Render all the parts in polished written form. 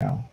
now.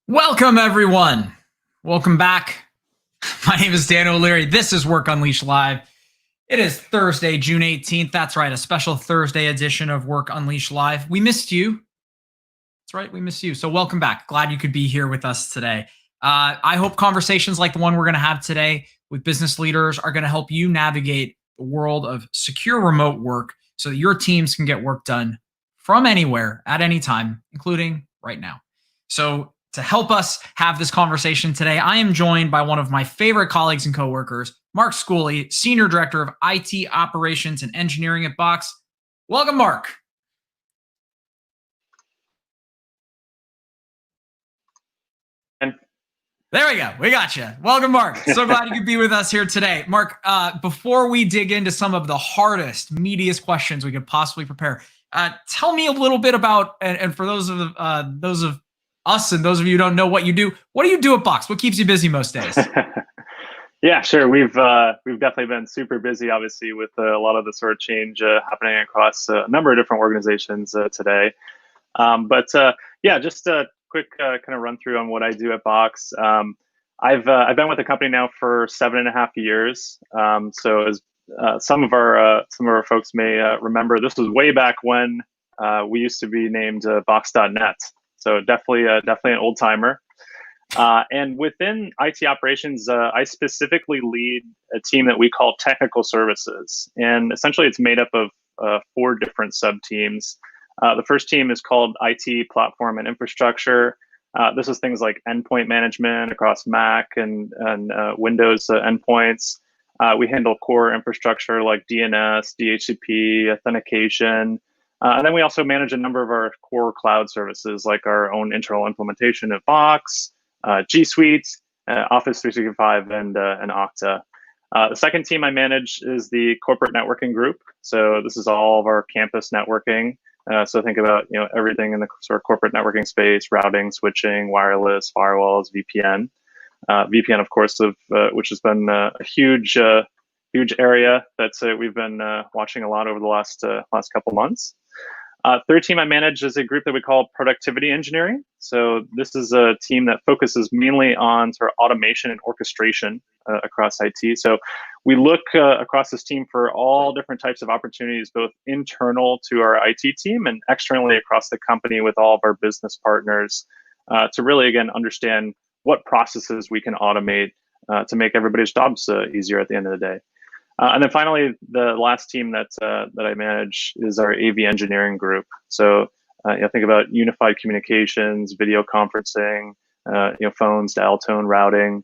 Welcome, everyone. Welcome back. My name is Dan O'Leary. This is Work Unleashed Live. It is Thursday, June 18th. That's right, a special Thursday edition of Work Unleashed Live. We missed you. That's right, we missed you. So welcome back. Glad you could be here with us today. I hope conversations like the one we're going to have today with business leaders are going to help you navigate the world of secure remote work so that your teams can get work done from anywhere at any time, including right now. So to help us have this conversation today, I am joined by one of my favorite colleagues and coworkers, Mark Schooley, Senior Director of IT Operations and Engineering at Box. Welcome, Mark. There we go. We got you. Welcome, Mark. So glad you could be with us here today. Mark, before we dig into some of the hardest, meatiest questions we could possibly prepare, tell me a little bit about, and for those of us and those of you who don't know what you do at Box? What keeps you busy most days? Yeah, sure. We've definitely been super busy, obviously, with a lot of the sort of change happening across a number of different organizations today. Yeah, just a quick kind of run through on what I do at Box. I've been with the company now for 7.5 years. So as some of our folks may remember, this was way back when we used to be named Box.net. So definitely an old timer. And within IT operations, I specifically lead a team that we call technical services. And essentially it's made up of 4 different sub-teams. The first team is called IT platform and infrastructure. This is things like endpoint management across Mac and Windows endpoints. We handle core infrastructure like DNS, DHCP, authentication. And then we also manage a number of our core cloud services like our own internal implementation of Box, G Suite, Office 365, and Okta. The second team I manage is the corporate networking group. So this is all of our campus networking. So think about everything in the sort of corporate networking space: routing, switching, wireless, firewalls, VPN. VPN, of course, which has been a huge area that we've been watching a lot over the last couple months. Third team I manage is a group that we call productivity engineering. So this is a team that focuses mainly on sort of automation and orchestration across IT. So we look across this team for all different types of opportunities, both internal to our IT team and externally across the company with all of our business partners, to really, again, understand what processes we can automate to make everybody's jobs easier at the end of the day. And then finally, the last team that I manage is our AV engineering group. So think about unified communications, video conferencing, phones, dial tone routing,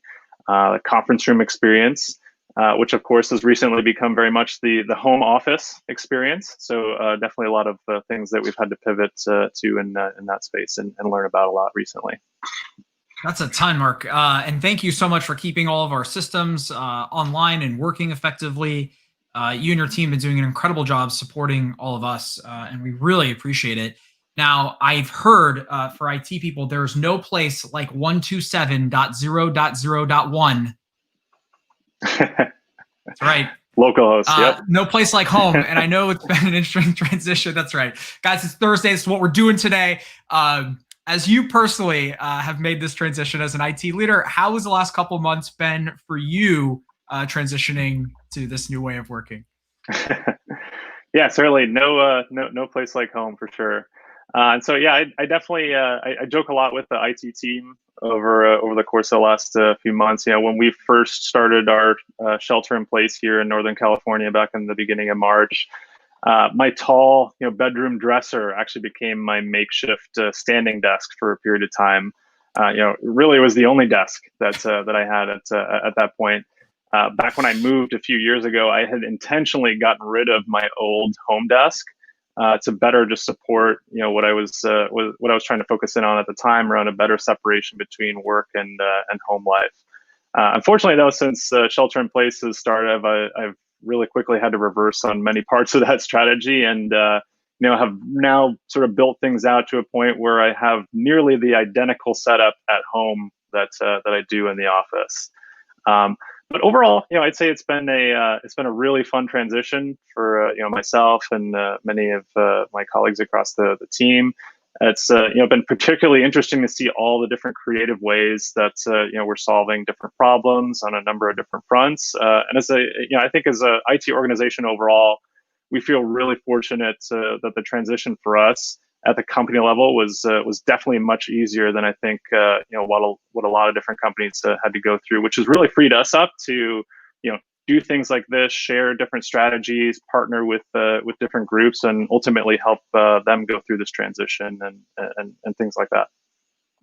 conference room experience, which of course has recently become very much the home office experience. So definitely a lot of things that we've had to pivot to in that space and learn about a lot recently. That's a ton, Mark. And thank you so much for keeping all of our systems online and working effectively. You and your team have been doing an incredible job supporting all of us, and we really appreciate it. Now, I've heard for IT people, there's no place like 127.0.0.1. That's right. Localhost, yep. No place like home. And I know it's been an interesting transition. That's right. Guys, it's Thursday. This is what we're doing today. As you personally have made this transition as an IT leader, how has the last couple of months been for you transitioning to this new way of working? Yeah, certainly no place like home for sure. And so yeah, I definitely I joke a lot with the IT team over the course of the last few months. When we first started our shelter in place here in Northern California back in the beginning of March. My tall, bedroom dresser actually became my makeshift standing desk for a period of time. Really, it was the only desk that I had at that point. Back when I moved a few years ago, I had intentionally gotten rid of my old home desk to better just support, what I was trying to focus in on at the time around a better separation between work and home life. Unfortunately, though, since shelter in place has started, I've really quickly had to reverse on many parts of that strategy, and have now sort of built things out to a point where I have nearly the identical setup at home that I do in the office. But overall, I'd say it's been a really fun transition for myself and many of my colleagues across the team. It's been particularly interesting to see all the different creative ways that we're solving different problems on a number of different fronts. And I think as a IT organization overall, we feel really fortunate that the transition for us at the company level was definitely much easier than I think what a lot of different companies had to go through, which has really freed us up to do things like this, share different strategies, partner with different groups, and ultimately help them go through this transition and things like that.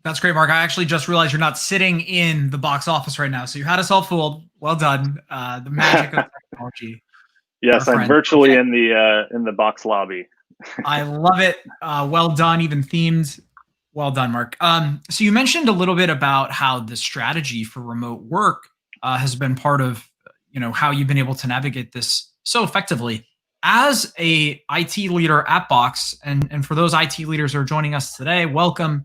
That's great, Mark. I actually just realized you're not sitting in the box office right now, so you had us all fooled. Well done. The magic of technology. Yes, I'm virtually in the box lobby. I love it. Well done, even themed. Well done, Mark. So you mentioned a little bit about how the strategy for remote work has been part of how you've been able to navigate this so effectively. As a IT leader at Box, and for those IT leaders who are joining us today, welcome.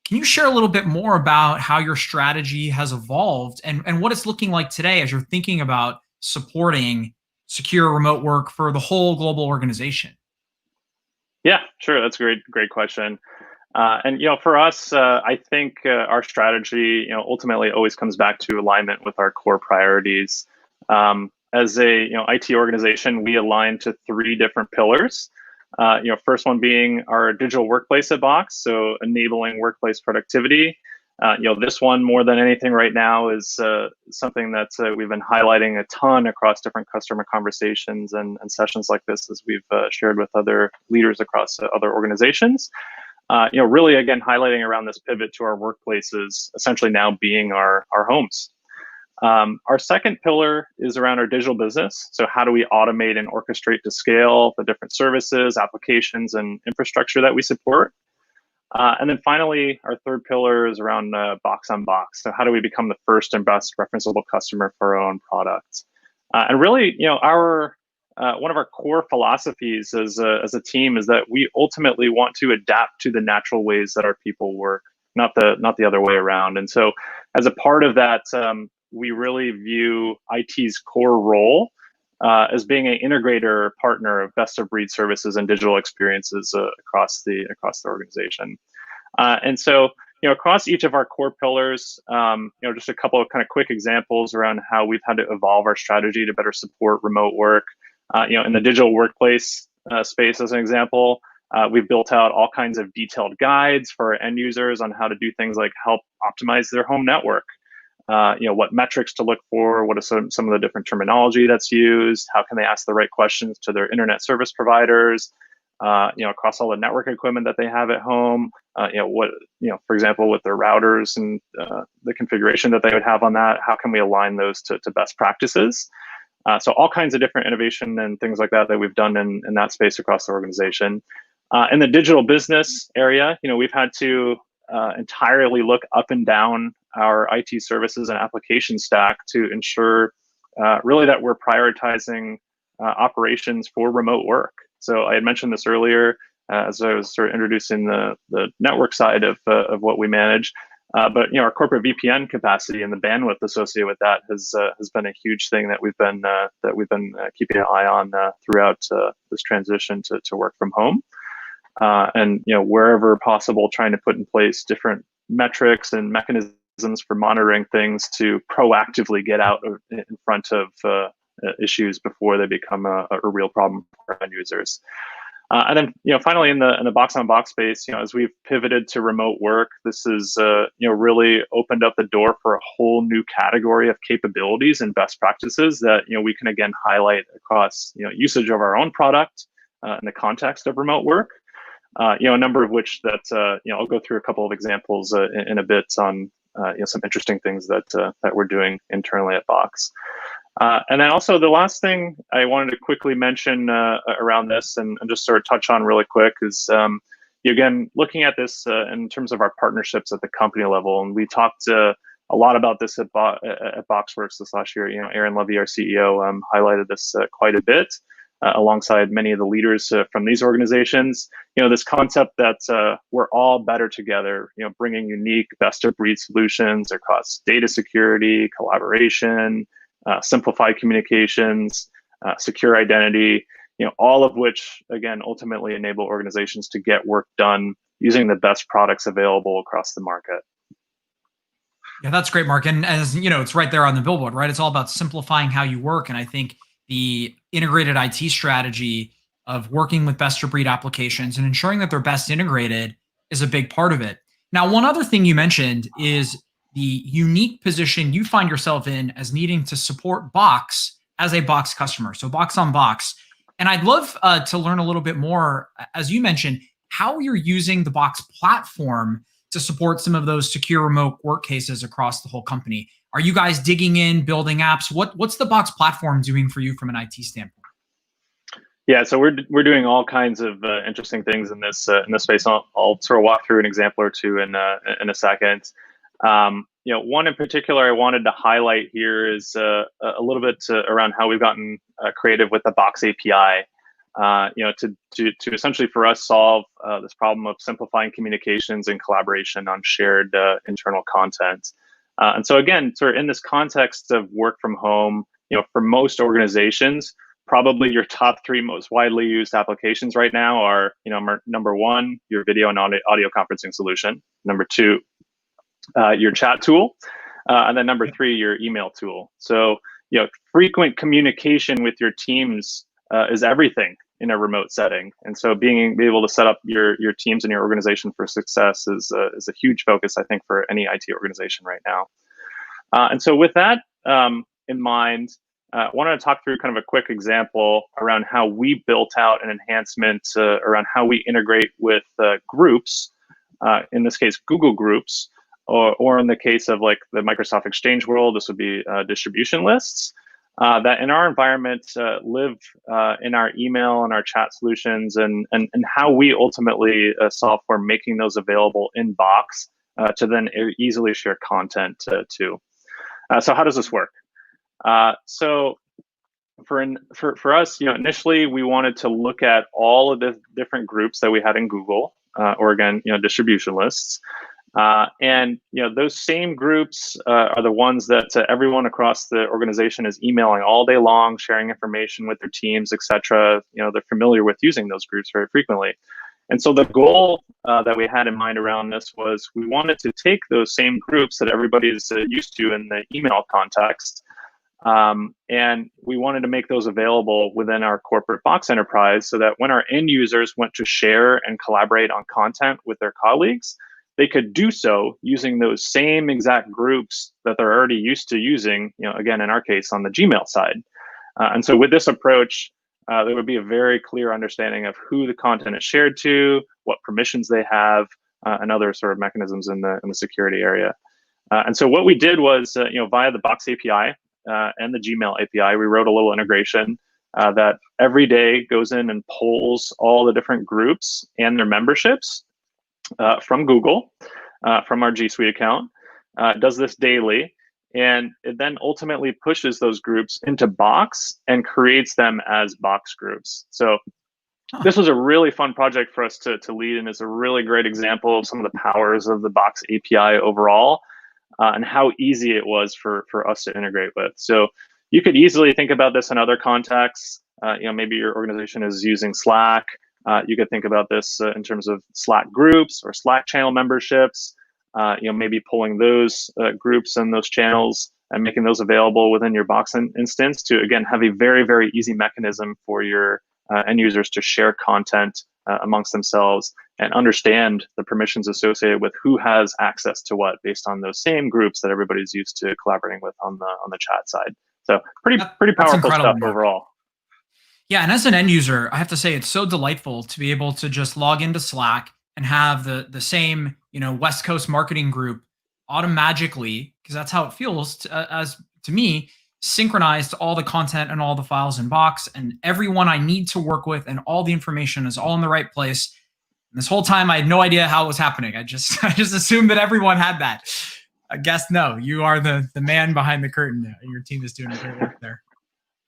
Can you share a little bit more about how your strategy has evolved and what it's looking like today as you're thinking about supporting secure remote work for the whole global organization? Yeah, sure. That's a great question. And for us, I think our strategy, ultimately always comes back to alignment with our core priorities. As a IT organization, we align to three different pillars. First one being our digital workplace at Box, so enabling workplace productivity. This one more than anything right now is something that we've been highlighting a ton across different customer conversations and sessions like this, as we've shared with other leaders across other organizations. Really, again, highlighting around this pivot to our workplaces, essentially now being our homes. Our second pillar is around our digital business. So how do we automate and orchestrate to scale the different services, applications, and infrastructure that we support? And then finally, our third pillar is around Box on Box. So how do we become the first and best referenceable customer for our own products? And really, our one of our core philosophies as a team is that we ultimately want to adapt to the natural ways that our people work, not the other way around. And so, as a part of that, we really view IT's core role as being an integrator partner of best of breed services and digital experiences across the organization. And so, across each of our core pillars, just a couple of kind of quick examples around how we've had to evolve our strategy to better support remote work. In the digital workplace space, as an example, we've built out all kinds of detailed guides for our end users on how to do things like help optimize their home network. What metrics to look for, what are some of the different terminology that's used, how can they ask the right questions to their internet service providers, across all the network equipment that they have at home, for example, with their routers and the configuration that they would have on that, how can we align those to best practices? So all kinds of different innovation and things like that we've done in that space across the organization. In the digital business area, we've had to entirely look up and down our IT services and application stack to ensure really that we're prioritizing operations for remote work. So I had mentioned this earlier as I was sort of introducing the network side of what we manage. But our corporate VPN capacity and the bandwidth associated with that has been a huge thing that we've been keeping an eye on throughout this transition to work from home. And wherever possible, trying to put in place different metrics and mechanisms for monitoring things to proactively get out in front of issues before they become a real problem for end users. And then, finally, in the box-on-box space, as we've pivoted to remote work, this has, really opened up the door for a whole new category of capabilities and best practices that, we can again highlight across, usage of our own product in the context of remote work. A number of which that, I'll go through a couple of examples in a bit on, some interesting things that we're doing internally at Box. And then also the last thing I wanted to quickly mention around this and just sort of touch on really quick is, again, looking at this in terms of our partnerships at the company level. And we talked a lot about this at BoxWorks this last year. Aaron Levy, our CEO, highlighted this quite a bit alongside many of the leaders from these organizations. This concept that we're all better together, bringing unique best of breed solutions across data security, collaboration, simplified communications, secure identity, all of which, again, ultimately enable organizations to get work done using the best products available across the market. Yeah, that's great, Mark. And as it's right there on the billboard, right? It's all about simplifying how you work. And I think the integrated IT strategy of working with best of breed applications and ensuring that they're best integrated is a big part of it. Now, one other thing you mentioned is the unique position you find yourself in as needing to support Box as a Box customer. So Box on Box. And I'd love to learn a little bit more, as you mentioned, how you're using the Box platform to support some of those secure remote work cases across the whole company. Are you guys digging in, building apps? What's the Box platform doing for you from an IT standpoint? Yeah, so we're doing all kinds of interesting things in this space. I'll sort of walk through an example or two in a second. One in particular I wanted to highlight here is a little bit around how we've gotten creative with the Box API. To essentially for us solve this problem of simplifying communications and collaboration on shared internal content. And so again, sort of in this context of work from home, for most organizations, probably your top three most widely used applications right now are, number one, your video and audio conferencing solution. Number two, your chat tool. And then number three, your email tool. So, frequent communication with your teams is everything in a remote setting. And so be able to set up your teams and your organization for success is a huge focus, I think, for any IT organization right now. And so with that in mind, I wanted to talk through kind of a quick example around how we built out an enhancement around how we integrate with groups, in this case, Google Groups, or in the case of like the Microsoft Exchange world, this would be distribution lists. That in our environment live in our email and our chat solutions, and how we ultimately solve for making those available in Box to then easily share content to. So how does this work? So for us, initially we wanted to look at all of the different groups that we had in Google, or again, distribution lists, And those same groups are the ones that everyone across the organization is emailing all day long, sharing information with their teams, etc. They're familiar with using those groups very frequently. And so the goal that we had in mind around this was we wanted to take those same groups that everybody's used to in the email context, and we wanted to make those available within our corporate Box enterprise so that when our end users went to share and collaborate on content with their colleagues, they could do so using those same exact groups that they're already used to using, again, in our case, on the Gmail side. And so with this approach, there would be a very clear understanding of who the content is shared to, what permissions they have, and other sort of mechanisms in the security area. And so what we did was, via the Box API and the Gmail API, we wrote a little integration that every day goes in and pulls all the different groups and their memberships from Google, from our G Suite account, does this daily. And it then ultimately pushes those groups into Box and creates them as Box groups. So this was a really fun project for us to lead, and it's a really great example of some of the powers of the Box API overall, and how easy it was for us to integrate with. So you could easily think about this in other contexts. Maybe your organization is using Slack. You could think about this in terms of Slack groups or Slack channel memberships. Maybe pulling those groups and those channels and making those available within your Box instance to, again, have a very, very easy mechanism for your end users to share content amongst themselves and understand the permissions associated with who has access to what based on those same groups that everybody's used to collaborating with on the chat side. So pretty powerful stuff overall. Yeah, and as an end user, I have to say it's so delightful to be able to just log into Slack and have the same West Coast marketing group automatically, because that's how it feels to me, synchronized to all the content and all the files in Box, and everyone I need to work with and all the information is all in the right place. And this whole time I had no idea how it was happening. I just assumed that everyone had that. I guess no, you are the man behind the curtain. Your team is doing great work there.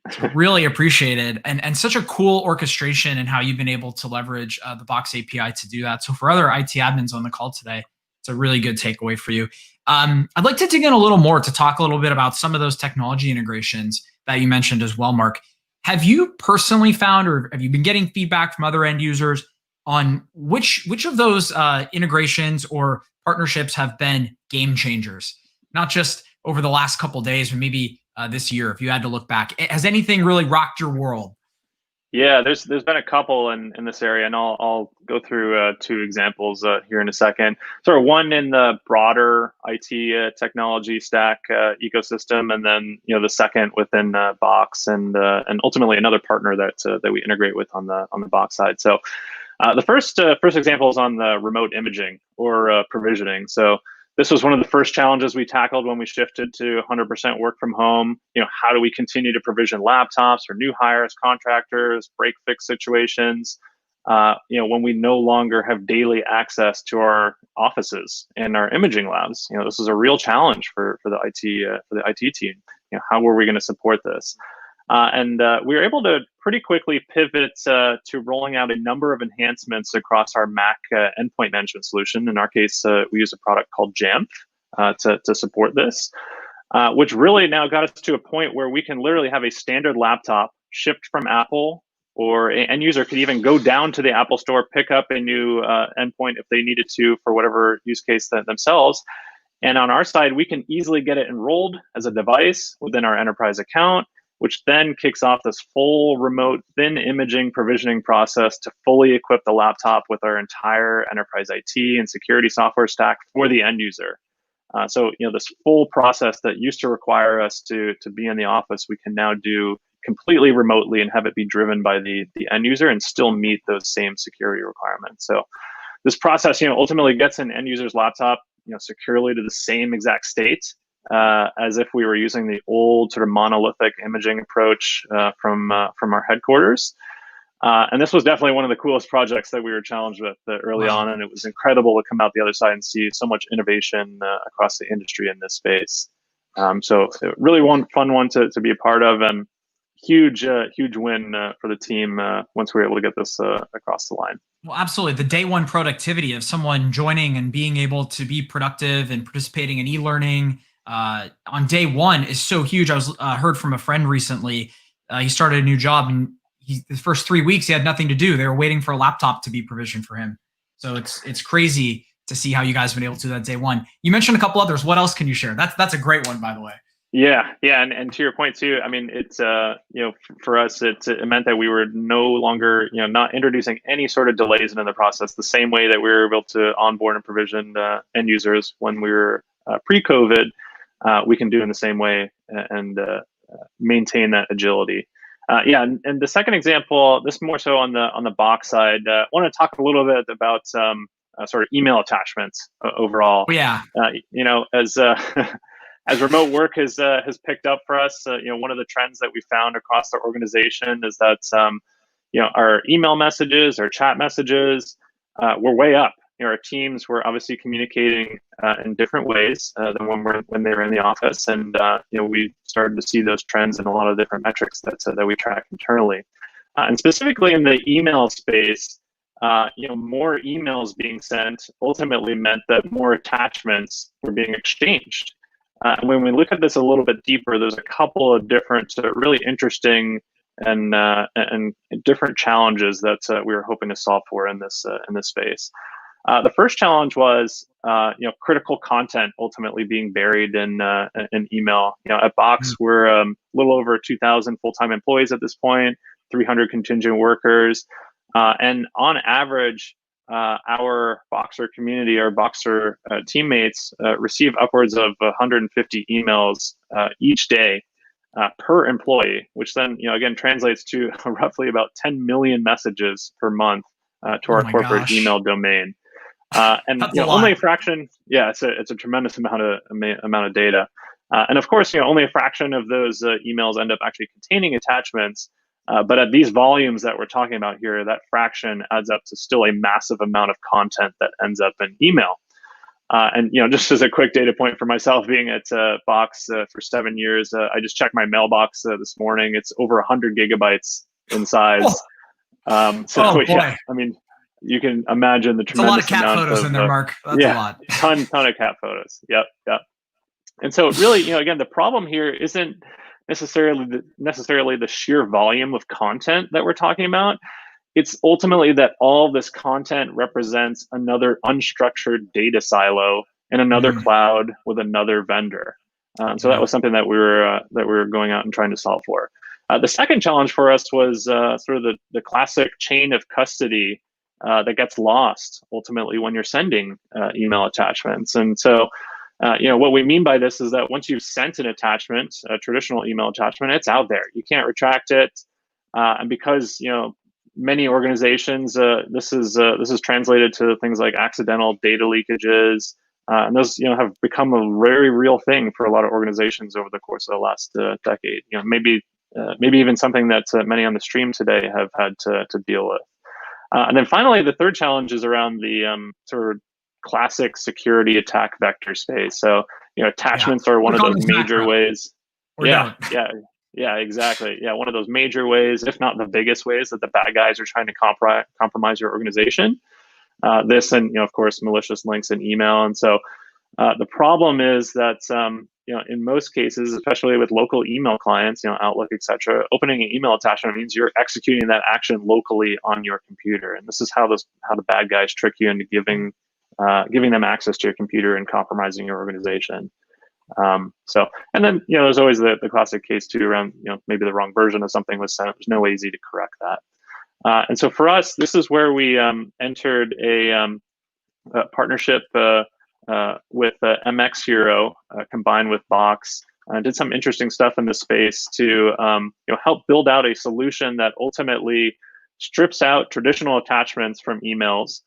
So really appreciated, and such a cool orchestration and how you've been able to leverage the Box API to do that. So for other IT admins on the call today, it's a really good takeaway for you. I'd like to dig in a little more to talk a little bit about some of those technology integrations that you mentioned as well, Mark. Have you personally found, or have you been getting feedback from other end users on which of those integrations or partnerships have been game changers? Not just over the last couple of days, but maybe this year, if you had to look back. Has anything really rocked your world? Yeah, there's been a couple in this area, and I'll go through two examples here in a second. Sort of one in the broader IT technology stack ecosystem, and then the second within Box, and ultimately another partner that we integrate with on the Box side. So the first example is on the remote imaging or provisioning. So this was one of the first challenges we tackled when we shifted to 100% work from home. How do we continue to provision laptops for new hires, contractors, break fix situations, when we no longer have daily access to our offices and our imaging labs? This is a real challenge for the IT team. How were we going to support this? And we were able to pretty quickly pivot to rolling out a number of enhancements across our Mac endpoint management solution. In our case, we use a product called Jamf to support this, which really now got us to a point where we can literally have a standard laptop shipped from Apple, or an end user could even go down to the Apple store, pick up a new endpoint if they needed to for whatever use case themselves. And on our side, we can easily get it enrolled as a device within our enterprise account, which then kicks off this full remote thin imaging provisioning process to fully equip the laptop with our entire enterprise IT and security software stack for the end user. So this full process that used to require us to be in the office, we can now do completely remotely and have it be driven by the end user and still meet those same security requirements. So this process ultimately gets an end user's laptop securely to the same exact state as if we were using the old sort of monolithic imaging approach from our headquarters. And this was definitely one of the coolest projects that we were challenged with early on, and it was incredible to come out the other side and see so much innovation across the industry in this space. So really one fun one to be a part of, and huge win for the team once we were able to get this across the line. Well, absolutely. The day one productivity of someone joining and being able to be productive and participating in e-learning on day one is so huge. I was heard from a friend recently. He started a new job, and the first 3 weeks he had nothing to do. They were waiting for a laptop to be provisioned for him. So it's crazy to see how you guys have been able to do that day one. You mentioned a couple others. What else can you share? That's a great one, by the way. Yeah, and to your point too. I mean, it's for us, it meant that we were no longer not introducing any sort of delays into the process. The same way that we were able to onboard and provision end users when we were pre-COVID, we can do in the same way and maintain that agility. Yeah, and the second example, this more so on the box side. I want to talk a little bit about sort of email attachments overall. Oh, yeah. As as remote work has picked up for us, one of the trends that we found across the organization is that our email messages, our chat messages, were way up. Our teams were obviously communicating in different ways than when they were in the office, and we started to see those trends in a lot of different metrics that we track internally, and specifically in the email space. More emails being sent ultimately meant that more attachments were being exchanged. When we look at this a little bit deeper, there's a couple of different really interesting and different challenges that we were hoping to solve for in this space. The first challenge was critical content ultimately being buried in email. At Box, we're a little over 2,000 full-time employees at this point, 300 contingent workers, and on average, our Boxer community, our Boxer teammates receive upwards of 150 emails each day per employee, which then again translates to roughly about 10 million messages per month to our corporate email domain. And only a fraction. Yeah, it's a tremendous amount of data, and of course, only a fraction of those emails end up actually containing attachments. But at these volumes that we're talking about here, that fraction adds up to still a massive amount of content that ends up in email. And just as a quick data point for myself, being at Box for 7 years, I just checked my mailbox this morning. It's over 100 gigabytes in size. Yeah, I mean, you can imagine the tremendous amount. A lot of cat photos in there, Mark. That's a lot. ton of cat photos. Yep. And so really, again, the problem here isn't necessarily the sheer volume of content that we're talking about. It's ultimately that all this content represents another unstructured data silo in another cloud with another vendor. So that was something that we were going out and trying to solve for. The second challenge for us was sort of the classic chain of custody that gets lost ultimately when you're sending email attachments. And so what we mean by this is that once you've sent an attachment, a traditional email attachment, it's out there. You can't retract it, and because many organizations, this is translated to things like accidental data leakages, and those have become a very real thing for a lot of organizations over the course of the last decade. Maybe even something that many on the stream today have had to deal with. And then finally, the third challenge is around the sort of classic security attack vector space. So attachments are one of those major ways. Yeah, exactly. Yeah, one of those major ways, if not the biggest ways, that the bad guys are trying to compromise your organization. This and of course malicious links in email. And so the problem is that in most cases, especially with local email clients, Outlook, etc., opening an email attachment means you're executing that action locally on your computer, and this is how the bad guys trick you into giving them access to your computer and compromising your organization. And then there's always the classic case too around maybe the wrong version of something was sent. There's no way easy to correct that. And so for us, this is where we entered a partnership with MX Hero combined with Box. Did some interesting stuff in this space to help build out a solution that ultimately strips out traditional attachments from emails,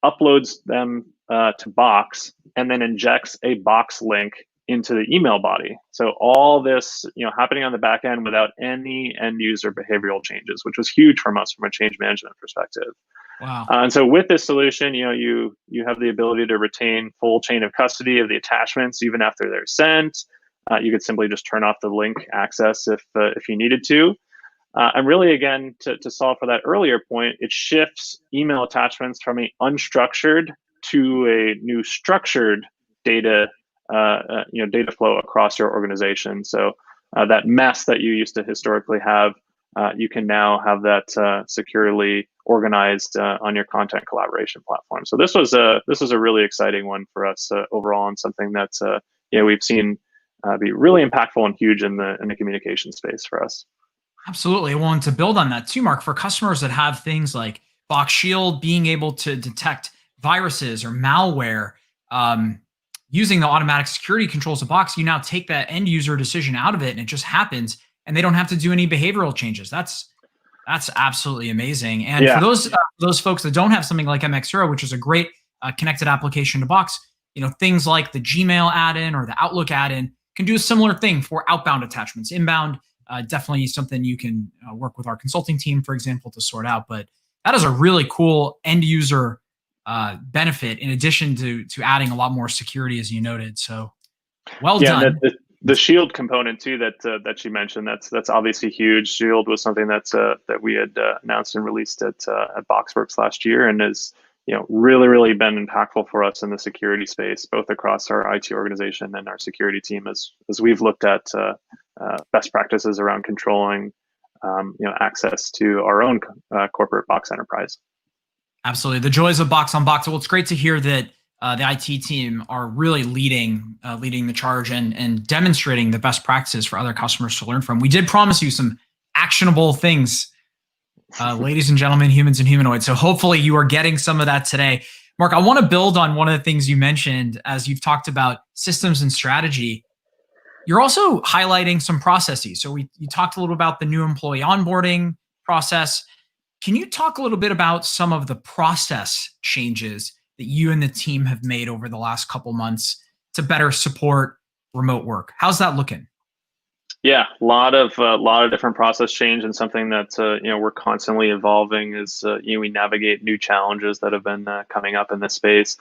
uploads them to Box, and then injects a Box link into the email body. So all this happening on the back end without any end user behavioral changes, which was huge from us from a change management perspective. Wow. And so with this solution, you have the ability to retain full chain of custody of the attachments even after they're sent. You could simply just turn off the link access if you needed to. And really, again, to solve for that earlier point, it shifts email attachments from a unstructured to a new structured data, data flow across your organization. So that mess that you used to historically have, you can now have that securely organized on your content collaboration platform. So this was a really exciting one for us overall, and something that we've seen be really impactful and huge in the communication space for us. Absolutely. I want to build on that too, Mark. For customers that have things like Box Shield, being able to detect viruses or malware, using the automatic security controls of Box, you now take that end user decision out of it, and it just happens, and they don't have to do any behavioral changes. That's absolutely amazing. And for Yeah. those folks that don't have something like MX0, which is a great connected application to Box, things like the Gmail add-in or the Outlook add-in can do a similar thing for outbound attachments. Inbound, definitely something you can work with our consulting team, for example, to sort out. But that is a really cool end user benefit, in addition to adding a lot more security, as you noted. So well done. The Shield component too that you mentioned, that's obviously huge. Shield was something that we had announced and released at BoxWorks last year, and is really been impactful for us in the security space, both across our IT organization and our security team, as we've looked at best practices around controlling access to our own corporate Box enterprise. Absolutely, the joys of Box on Box. Well, it's great to hear that the IT team are really leading the charge and demonstrating the best practices for other customers to learn from. We did promise you some actionable things, ladies and gentlemen, humans and humanoids. So hopefully you are getting some of that today. Mark, I want to build on one of the things you mentioned as you've talked about systems and strategy. You're also highlighting some processes. So you talked a little about the new employee onboarding process. Can you talk a little bit about some of the process changes that you and the team have made over the last couple months to better support remote work? How's that looking? Yeah, a lot of different process change, and something that we're constantly evolving as we navigate new challenges that have been coming up in this space.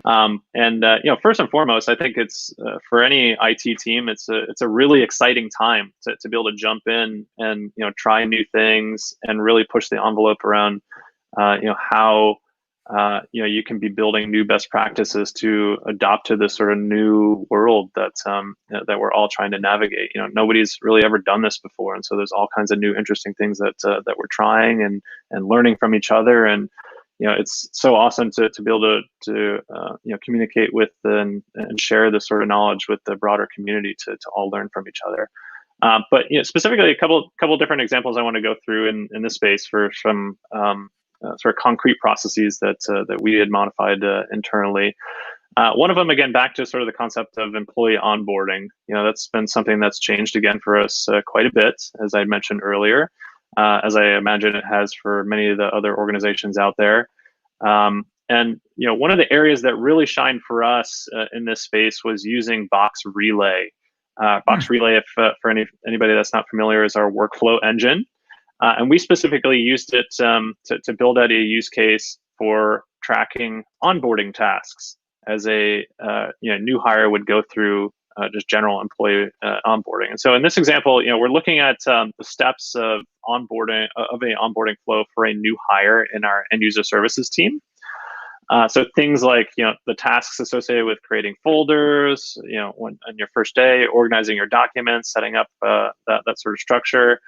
First and foremost, I think it's for any IT team, it's a really exciting time to be able to jump in and try new things and really push the envelope around how you can be building new best practices to adopt to this sort of new world that we're all trying to navigate. Nobody's really ever done this before, and so there's all kinds of new interesting things that we're trying and learning from each other. And it's so awesome to be able to communicate with and share this sort of knowledge with the broader community to all learn from each other. But specifically, a couple different examples I want to go through in this space for some sort of concrete processes that we had modified internally. One of them, again, back to sort of the concept of employee onboarding. That's been something that's changed again for us quite a bit, as I mentioned earlier, as I imagine it has for many of the other organizations out there. And one of the areas that really shined for us in this space was using Box Relay. Box Relay, if for anybody that's not familiar, is our workflow engine. And we specifically used it to build out a use case for tracking onboarding tasks as a new hire would go through just general employee onboarding. And so in this example, we're looking at the steps of onboarding of a onboarding flow for a new hire in our end user services team. So things like the tasks associated with creating folders, when on your first day, organizing your documents, setting up that sort of structure.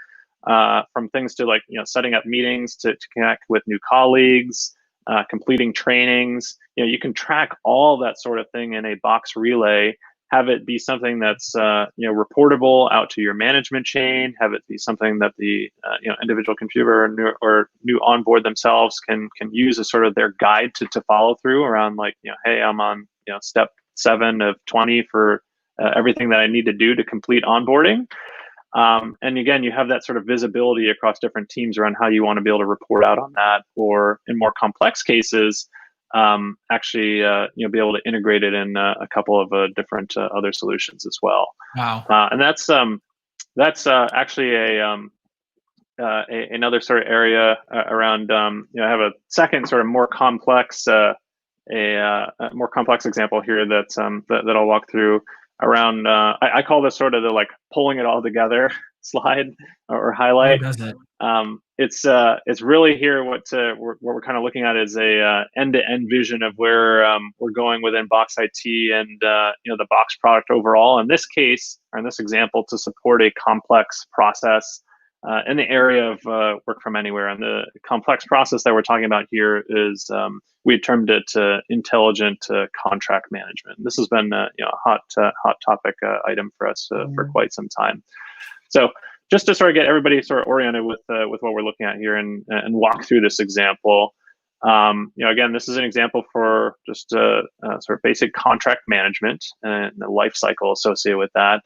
From things to like setting up meetings to connect with new colleagues, completing trainings. You can track all that sort of thing in a Box Relay. Have it be something that's reportable out to your management chain. Have it be something that the individual contributor or new onboard themselves can use as sort of their guide to follow through around, like, hey, I'm on step 7 of 20 for everything that I need to do to complete onboarding. And again, you have that sort of visibility across different teams around how you want to be able to report out on that, or in more complex cases, actually be able to integrate it in a couple of different other solutions as well. Wow. And that's actually another sort of area around. I have a second sort of more complex a more complex example here that I'll walk through around. I call this sort of the like pulling it all together slide or Oh, highlight. does it? It's really here what we're kind of looking at is a end-to-end vision of where we're going within Box IT and the Box product overall. In this case, or in this example, to support a complex process in the area of work from anywhere. And the complex process that we're talking about here is we termed it intelligent contract management. This has been a hot topic item for us for quite some time. So just to sort of get everybody sort of oriented with what we're looking at here and walk through this example. Again, this is an example for just sort of basic contract management and the life cycle associated with that.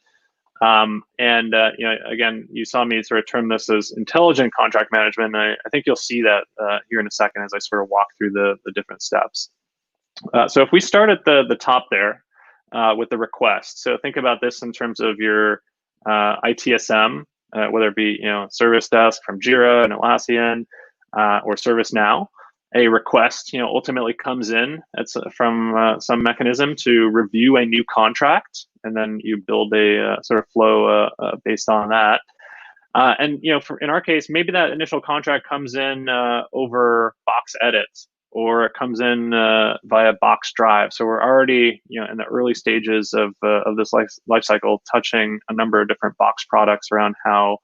Again, you saw me sort of term this as intelligent contract management. And I think you'll see that here in a second as I sort of walk through the different steps. So if we start at the top there with the request, so think about this in terms of your ITSM, whether it be Service Desk from Jira and Atlassian or ServiceNow. A request ultimately comes in from some mechanism to review a new contract, and then you build a sort of flow based on that. In our case, maybe that initial contract comes in over Box Edit, or it comes in via Box Drive. So we're already in the early stages of this life cycle, touching a number of different Box products around how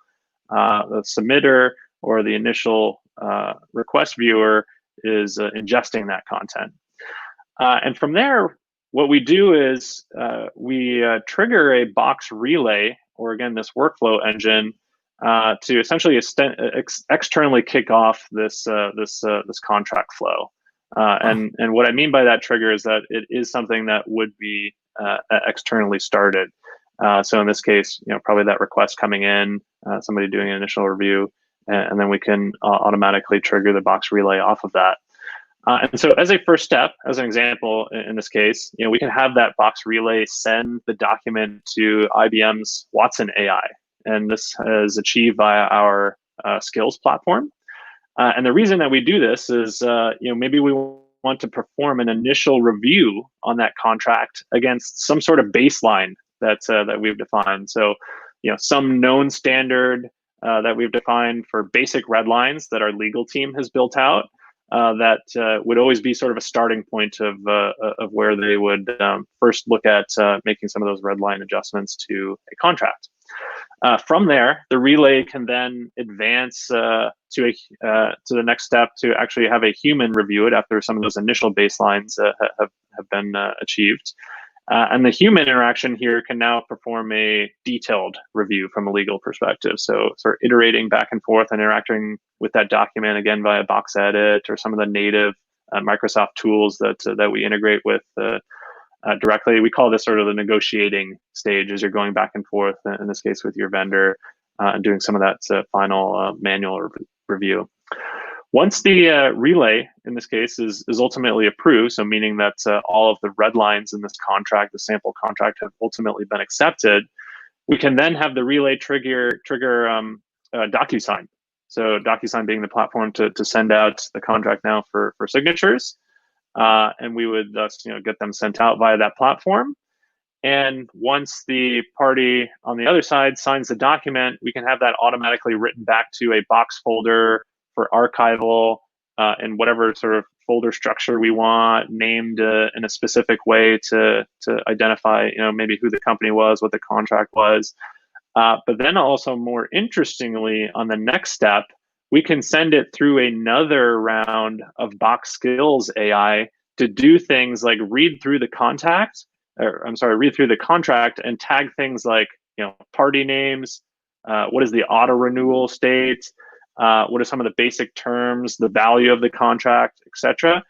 the submitter or the initial request viewer is ingesting that content. And from there, what we do is we trigger a Box relay, or again, this workflow engine, to essentially externally kick off this contract flow. And what I mean by that trigger is that it is something that would be externally started. So in this case, probably that request coming in, somebody doing an initial review, and then we can automatically trigger the Box relay off of that. And so as a first step, as an example, in this case, we can have that Box relay send the document to IBM's Watson AI. And this is achieved via our skills platform. And the reason that we do this is, maybe we want to perform an initial review on that contract against some sort of baseline that we've defined. So, some known standard that we've defined for basic red lines that our legal team has built out that would always be sort of a starting point of where they would first look at making some of those red line adjustments to a contract. From there, the relay can then advance to the next step to actually have a human review it after some of those initial baselines have been achieved. And the human interaction here can now perform a detailed review from a legal perspective. So sort of iterating back and forth and interacting with that document, again, via Box Edit or some of the native Microsoft tools that we integrate with directly. We call this sort of the negotiating stage as you're going back and forth, in this case with your vendor, and doing some of that final manual review. Once the relay, in this case, is ultimately approved, so meaning that all of the red lines in this contract, the sample contract, have ultimately been accepted, we can then have the relay trigger DocuSign. So DocuSign being the platform to send out the contract now for signatures, and we would thus get them sent out via that platform. And once the party on the other side signs the document, we can have that automatically written back to a Box folder for archival in whatever sort of folder structure we want, named in a specific way to identify, maybe who the company was, what the contract was. But then also more interestingly, on the next step, we can send it through another round of Box Skills AI to do things like read through the contract and tag things like, party names, what is the auto renewal state, what are some of the basic terms, the value of the contract, etc.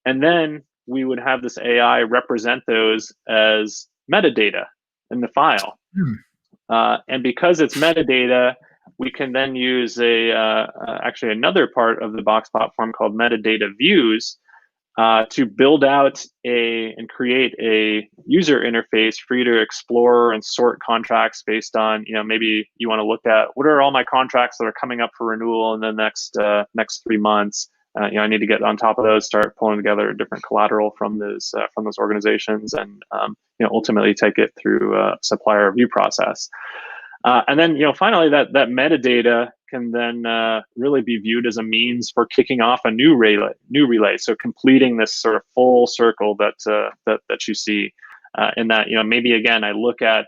And then we would have this AI represent those as metadata in the file. And because it's metadata, we can then use actually another part of the Box platform called metadata views to build out and create a user interface for you to explore and sort contracts based on, maybe you want to look at what are all my contracts that are coming up for renewal in the next 3 months. I need to get on top of those, start pulling together different collateral from those organizations, and ultimately take it through a supplier review process. And then, finally, that metadata can then really be viewed as a means for kicking off a new relay. So completing this sort of full circle that you see in that, maybe again, I look at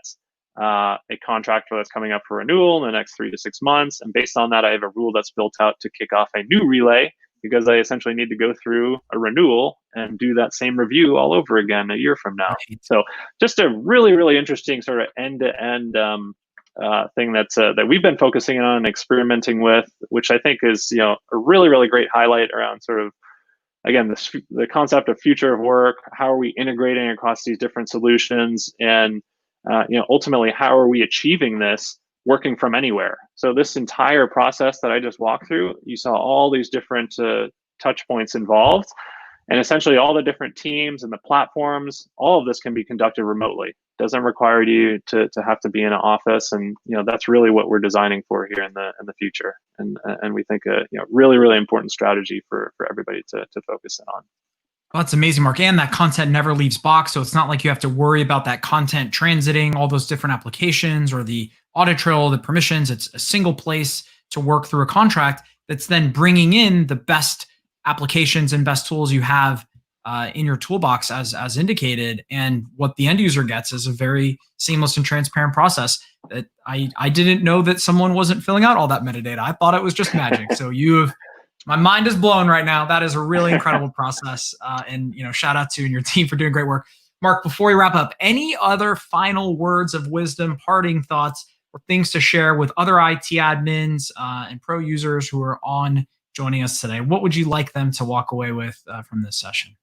a contractor that's coming up for renewal in the next 3 to 6 months, and based on that, I have a rule that's built out to kick off a new relay because I essentially need to go through a renewal and do that same review all over again a year from now. Right. So just a really, really interesting sort of end-to-end thing that we've been focusing on and experimenting with, which I think is a really, really great highlight around sort of, again, the concept of future of work. How are we integrating across these different solutions, and ultimately, how are we achieving this working from anywhere? So this entire process that I just walked through, you saw all these different touch points involved, and essentially all the different teams and the platforms, all of this can be conducted remotely. Doesn't require you to have to be in an office, and that's really what we're designing for here in the future, and we think a really, really important strategy for everybody to focus in on. Well, that's amazing, Mark. And that content never leaves Box. So it's not like you have to worry about that content transiting all those different applications or the audit trail, the permissions. It's a single place to work through a contract that's then bringing in the best applications and best tools you have in your toolbox as indicated. And what the end user gets is a very seamless and transparent process that I didn't know that someone wasn't filling out all that metadata. I thought it was just magic. So my mind is blown right now. That is a really incredible process. And shout out to you and your team for doing great work. Mark, before we wrap up, any other final words of wisdom, parting thoughts, or things to share with other IT admins and pro users who are on joining us today? What would you like them to walk away with from this session?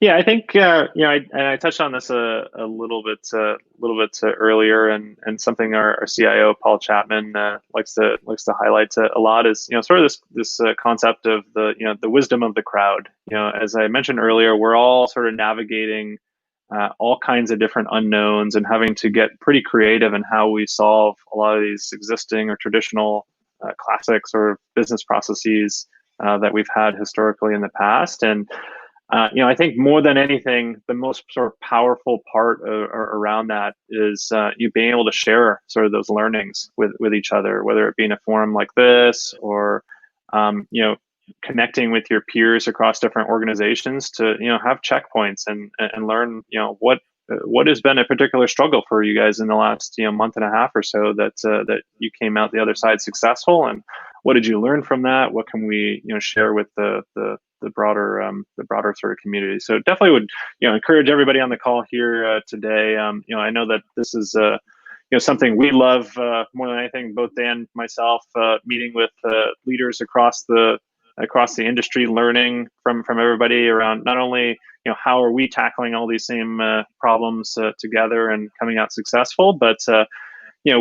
Yeah, I think I touched on this a little bit earlier, and something our CIO Paul Chapman likes to highlight a lot is sort of this concept of the wisdom of the crowd. As I mentioned earlier, we're all sort of navigating all kinds of different unknowns and having to get pretty creative in how we solve a lot of these existing or traditional classic sort of business processes that we've had historically in the past. And I think more than anything, the most sort of powerful part around that is you being able to share sort of those learnings with each other, whether it be in a forum like this or connecting with your peers across different organizations to have checkpoints and learn what has been a particular struggle for you guys in the last month and a half or so that you came out the other side successful, and what did you learn from that? What can we share with the broader sort of community? So definitely would encourage everybody on the call here today. I know that this is something we love more than anything. Both Dan, myself, meeting with leaders across the industry, learning from everybody around not only how are we tackling all these same problems together and coming out successful, but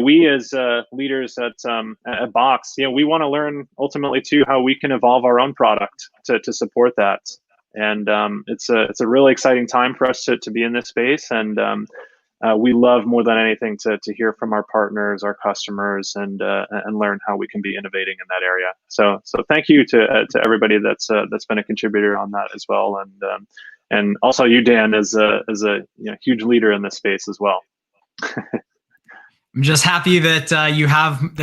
we as leaders at Box, we want to learn ultimately too how we can evolve our own product to support that. And it's a really exciting time for us to be in this space, and we love more than anything to hear from our partners, our customers, and learn how we can be innovating in that area. So thank you to everybody that's been a contributor on that as well, and also you, Dan, as a huge leader in this space as well. I'm just happy that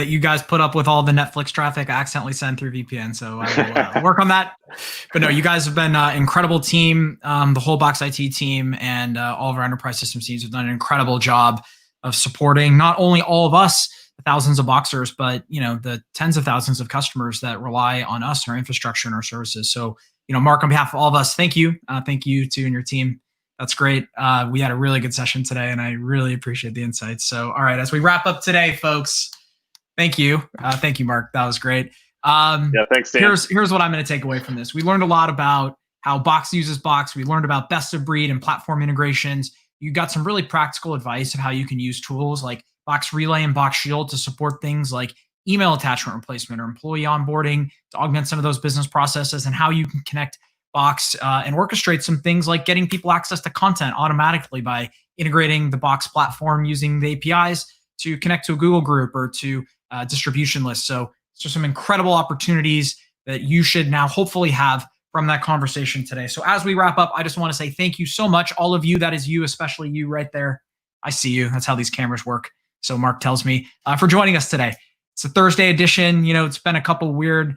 you guys put up with all the Netflix traffic I accidentally sent through VPN. So I will work on that. But no, you guys have been an incredible team. The whole Box IT team and all of our enterprise systems teams have done an incredible job of supporting not only all of us, the thousands of Boxers, but the tens of thousands of customers that rely on us, our infrastructure, and our services. So Mark, on behalf of all of us, thank you. Thank you to you and your team. That's great. We had a really good session today, and I really appreciate the insights. So, all right, as we wrap up today, folks, thank you. Thank you, Mark. That was great. Yeah, thanks, Dan. Here's what I'm going to take away from this. We learned a lot about how Box uses Box. We learned about best of breed and platform integrations. You got some really practical advice of how you can use tools like Box Relay and Box Shield to support things like email attachment replacement or employee onboarding to augment some of those business processes, and how you can connect Box and orchestrate some things like getting people access to content automatically by integrating the Box platform using the APIs to connect to a Google group or to distribution lists. So some incredible opportunities that you should now hopefully have from that conversation today. So as we wrap up, I just want to say thank you so much, all of you. That is you, especially you right there. I see you. That's how these cameras work. So Mark tells me, for joining us today. It's a Thursday edition. It's been a couple weird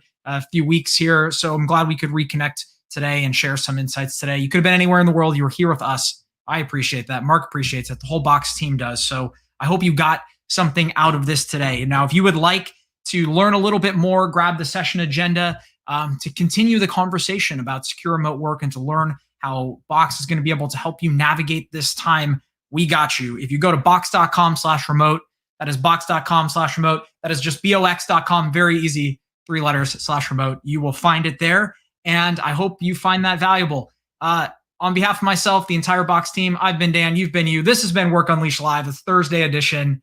few weeks here. So I'm glad we could reconnect today and share some insights today. You could have been anywhere in the world. You were here with us. I appreciate that. Mark appreciates it. The whole Box team does. So I hope you got something out of this today. Now, if you would like to learn a little bit more, grab the session agenda to continue the conversation about secure remote work and to learn how Box is going to be able to help you navigate this time, we got you. If you go to box.com/remote, that is box.com/remote. That is just box.com. Very easy, 3 letters /remote. You will find it there. And I hope you find that valuable. On behalf of myself, the entire Box team, I've been Dan, you've been you. This has been Work Unleashed Live, the Thursday edition.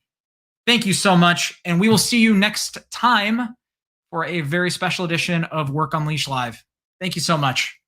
Thank you so much. And we will see you next time for a very special edition of Work Unleashed Live. Thank you so much.